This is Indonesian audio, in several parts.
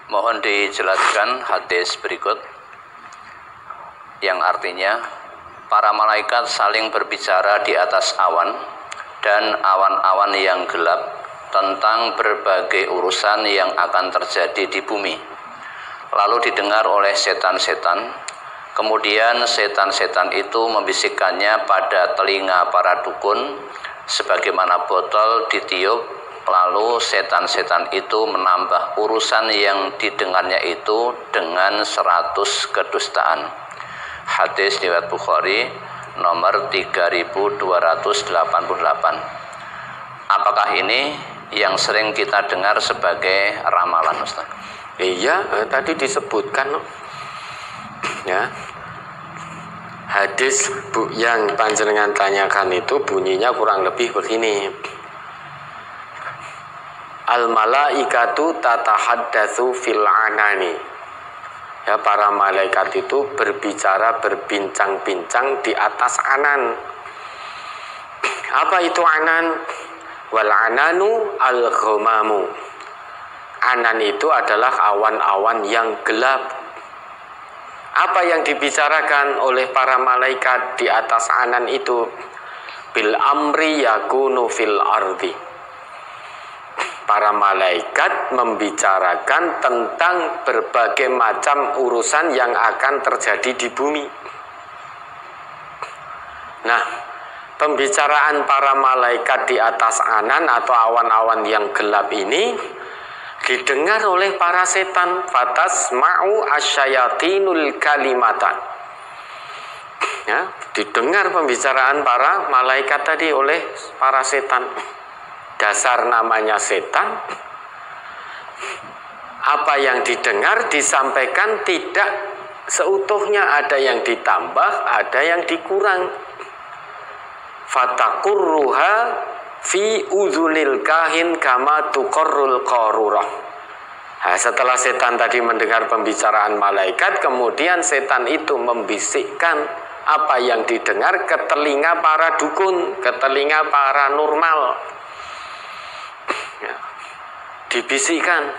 Mohon dijelaskan hadis berikut yang artinya para malaikat saling berbicara di atas awan dan awan-awan yang gelap tentang berbagai urusan yang akan terjadi di bumi. Lalu didengar oleh setan-setan. Kemudian setan-setan itu membisikkannya pada telinga para dukun sebagaimana botol ditiup. Lalu setan-setan itu menambah urusan yang didengarnya itu dengan 100 kedustaan. Hadis riwayat Bukhari nomor 3288. Apakah ini yang sering kita dengar sebagai ramalan, Ustaz? Iya, tadi disebutkan ya. Hadis yang panjenengan tanyakan itu bunyinya kurang lebih begini. Al malaikatu tatahaddatsu fil anani. Ya, para malaikat itu berbicara, berbincang-bincang di atas anan. Apa itu anan? Wal ananu al ghamamu. Anan itu adalah awan-awan yang gelap. Apa yang dibicarakan oleh para malaikat di atas anan itu? Bil amri yakunu fil ardi. Para malaikat membicarakan tentang berbagai macam urusan yang akan terjadi di bumi. Nah, pembicaraan para malaikat di atas anan atau awan-awan yang gelap ini didengar oleh para setan. Fatasma'u asyayatinul kalimatan. Ya, didengar pembicaraan para malaikat tadi oleh para setan. Dasar namanya setan. Apa yang didengar disampaikan tidak seutuhnya, ada yang ditambah, ada yang dikurang. Fatakurruha fi udhunil kahin kama tuqarrul qarurah. Nah, setelah setan tadi mendengar pembicaraan malaikat, kemudian setan itu membisikkan apa yang didengar ke telinga para dukun, ke telinga para normal. Ya, dibisikkan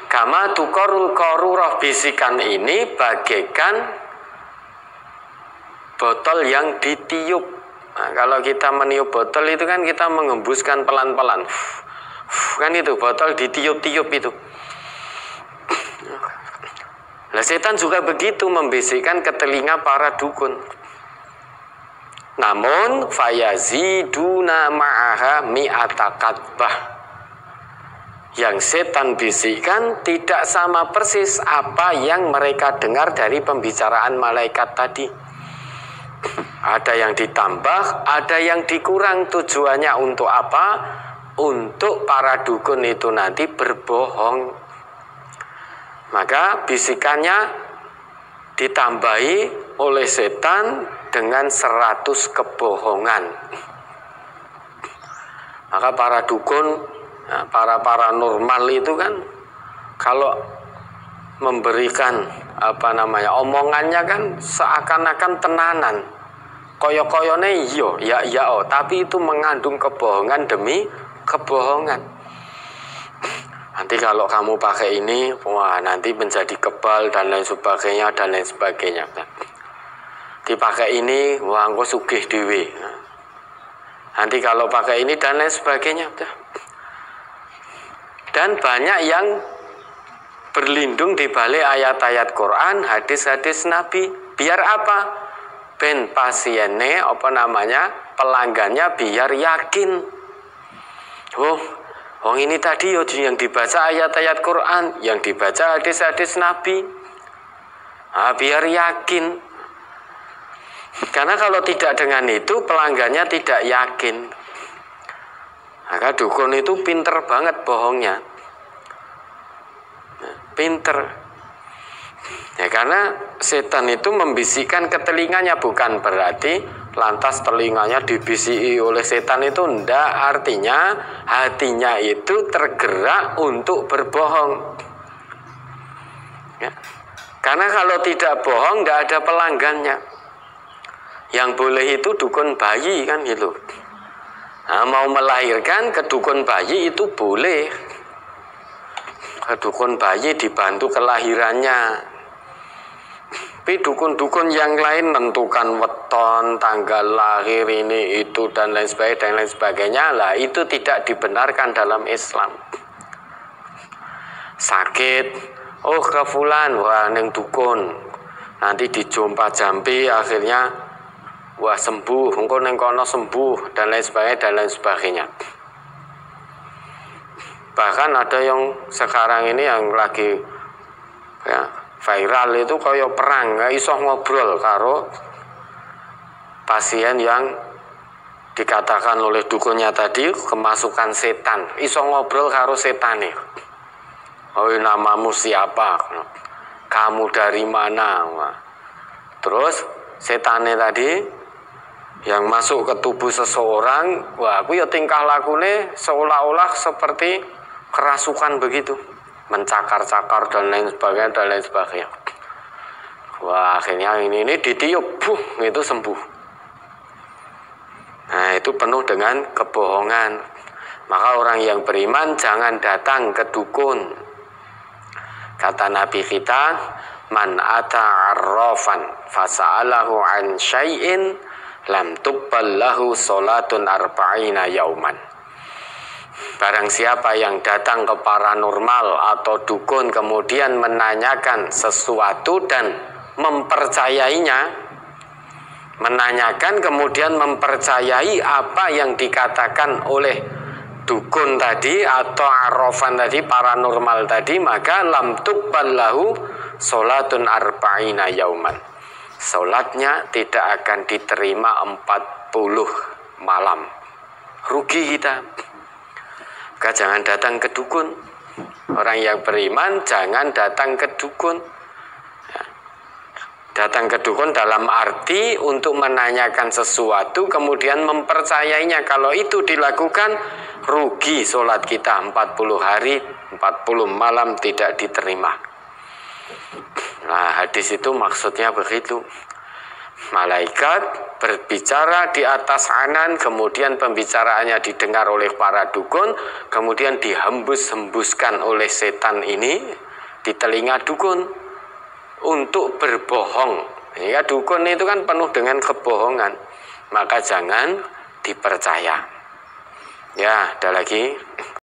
kama tuqarrul qarurah. Bisikan ini bagaikan botol yang ditiup. Nah, kalau kita meniup botol itu kan kita mengembuskan pelan-pelan. Kan itu botol ditiup-tiup itu. Nah, setan juga begitu membisikkan ke telinga para dukun. Namun fayaziduna ma'aha mi'ata katbah. Yang setan bisikkan tidak sama persis apa yang mereka dengar dari pembicaraan malaikat tadi. Ada yang ditambah, ada yang dikurang. Tujuannya untuk apa? Untuk para dukun itu nanti berbohong. Maka bisikannya ditambahi oleh setan dengan 100 kebohongan. Maka para dukun, para paranormal itu kan kalau memberikan omongannya kan seakan-akan tenanan. Koyo-koyone iya, tapi itu mengandung kebohongan demi kebohongan. Nanti kalau kamu pakai ini, wah nanti menjadi kebal dan lain sebagainya dan lain sebagainya. Dipakai ini, wah engko sugih dhewe. Nanti kalau pakai ini dan lain sebagainya. Dan banyak yang berlindung di balik ayat-ayat Quran, hadis-hadis Nabi. Biar apa? Ben pasiennya pelanggannya biar yakin. Wong ini tadi yang dibaca ayat-ayat Quran, yang dibaca hadis-hadis Nabi. Biar yakin. Karena kalau tidak dengan itu pelanggannya tidak yakin. Maka dukun itu pinter banget bohongnya. Pinter. Ya karena setan itu membisikkan ke telinganya, bukan berarti lantas telinganya dibisiki oleh setan itu enggak, artinya hatinya itu tergerak untuk berbohong. Ya. Karena kalau tidak bohong enggak ada pelanggannya. Yang boleh itu dukun bayi kan gitu. Nah, mau melahirkan ke dukun bayi itu boleh. dukun bayi dibantu kelahirannya. Tapi dukun-dukun yang lain menentukan weton, tanggal lahir ini itu dan lain sebagainya, lah itu tidak dibenarkan dalam Islam. Sakit, oh ke fulan, wah neng dukun, nanti dijumpa jampi akhirnya wah sembuh, engko neng kono sembuh dan lain sebagainya. Bahkan ada yang sekarang ini yang lagi ya, viral itu kayak perang, nggak iso ngobrol karo pasien yang dikatakan oleh dukunnya tadi kemasukan setan, iso ngobrol karo setan nih. Oh namamu siapa? Kamu dari mana? Terus setannya tadi yang masuk ke tubuh seseorang, wah aku ya tingkah lakune seolah-olah seperti kerasukan begitu, mencakar-cakar dan lain sebagainya. Wah akhirnya ini ditiup, itu sembuh. Nah itu penuh dengan kebohongan. Maka orang yang beriman jangan datang ke dukun. Kata Nabi kita, man ata arrafan fasa'alahu an syai'in lam tuqbal lahu salatun arba'ina yauman. Barang siapa yang datang ke paranormal atau dukun kemudian menanyakan sesuatu dan menanyakan kemudian mempercayai apa yang dikatakan oleh dukun tadi atau arrafan tadi, paranormal tadi, maka lam tuqbal lahu salatun arba'ina yauman. Salatnya tidak akan diterima 40 malam. Rugi kita. Maka jangan datang ke dukun. Orang yang beriman jangan datang ke dukun. Datang ke dukun dalam arti untuk menanyakan sesuatu kemudian mempercayainya. Kalau itu dilakukan, rugi sholat kita 40 hari 40 malam tidak diterima. Nah hadis itu maksudnya begitu. Malaikat berbicara di atas anan, kemudian pembicaraannya didengar oleh para dukun, kemudian dihembus-hembuskan oleh setan ini di telinga dukun untuk berbohong. Ya, dukun itu kan penuh dengan kebohongan, maka jangan dipercaya. Ya, ada lagi.